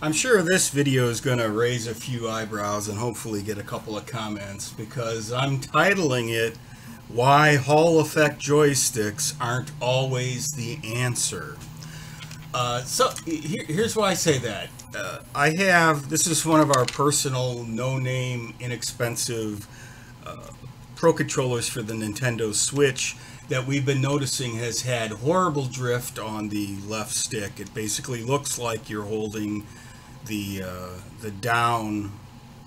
I'm sure this video is going to raise a few eyebrows and hopefully get a couple of comments because I'm titling it Why Hall Effect Joysticks Aren't Always the Answer. Here's why I say that. This is one of our personal, no-name, inexpensive Pro Controllers for the Nintendo Switch that we've been noticing has had horrible drift on the left stick. It basically looks like you're holding the down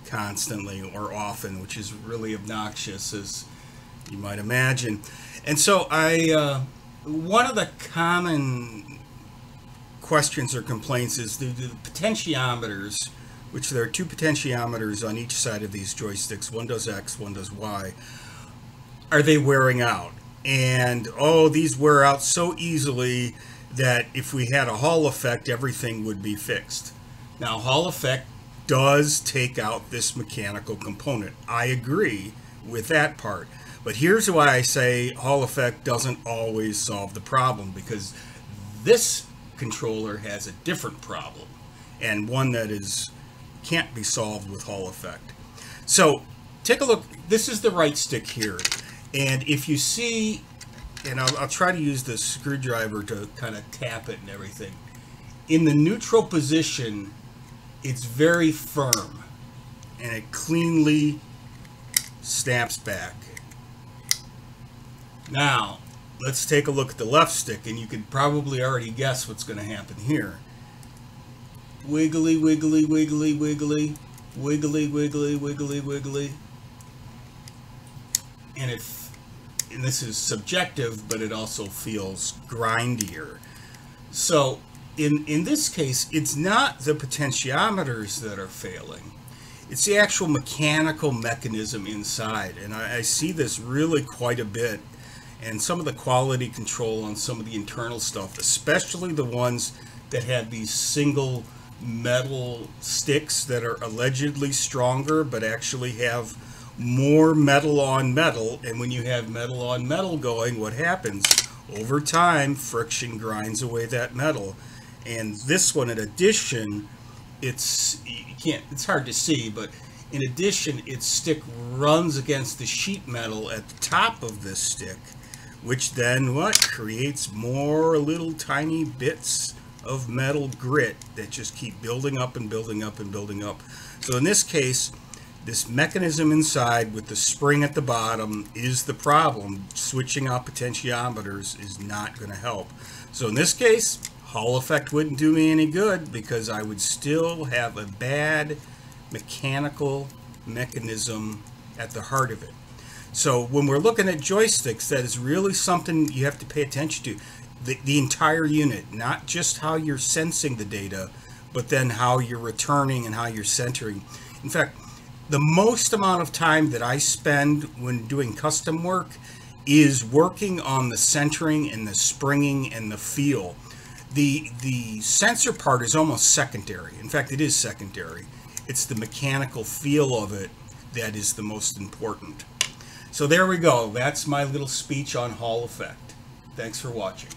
constantly or often, which is really obnoxious, as you might imagine. And so one of the common questions or complaints is the potentiometers, which there are two potentiometers on each side of these joysticks. One does X, one does Y. Are they wearing out? And these wear out so easily that if we had a Hall effect, everything would be fixed. Now, Hall effect does take out this mechanical component. I agree with that part. But here's why I say Hall effect doesn't always solve the problem, because this controller has a different problem, and one that can't be solved with Hall effect. So take a look. This is the right stick here. And if you see, and I'll try to use the screwdriver to kind of tap it and everything. In the neutral position, it's very firm, and it cleanly snaps back. Now, let's take a look at the left stick, and you can probably already guess what's going to happen here. Wiggly, wiggly, wiggly, wiggly, wiggly, wiggly, wiggly, wiggly. And this is subjective, but it also feels grindier. So in this case, it's not the potentiometers that are failing. It's the actual mechanical mechanism inside. And I see this really quite a bit. And some of the quality control on some of the internal stuff, especially the ones that have these single metal sticks that are allegedly stronger, but actually have more metal on metal. And when you have metal on metal going, what happens? Over time, friction grinds away that metal. And this one, in addition, it's hard to see, but in addition, its stick runs against the sheet metal at the top of this stick, which then creates more little tiny bits of metal grit that just keep building up and building up and building up. So in this case, this mechanism inside with the spring at the bottom is the problem. Switching out potentiometers is not going to help. So in this case, Hall effect wouldn't do me any good, because I would still have a bad mechanical mechanism at the heart of it. So when we're looking at joysticks, that is really something you have to pay attention to. The entire unit, not just how you're sensing the data, but then how you're returning and how you're centering. In fact, the most amount of time that I spend when doing custom work is working on the centering and the springing and the feel. The sensor part is almost secondary. In fact, it is secondary. It's the mechanical feel of it that is the most important. So there we go. That's my little speech on Hall effect. Thanks for watching.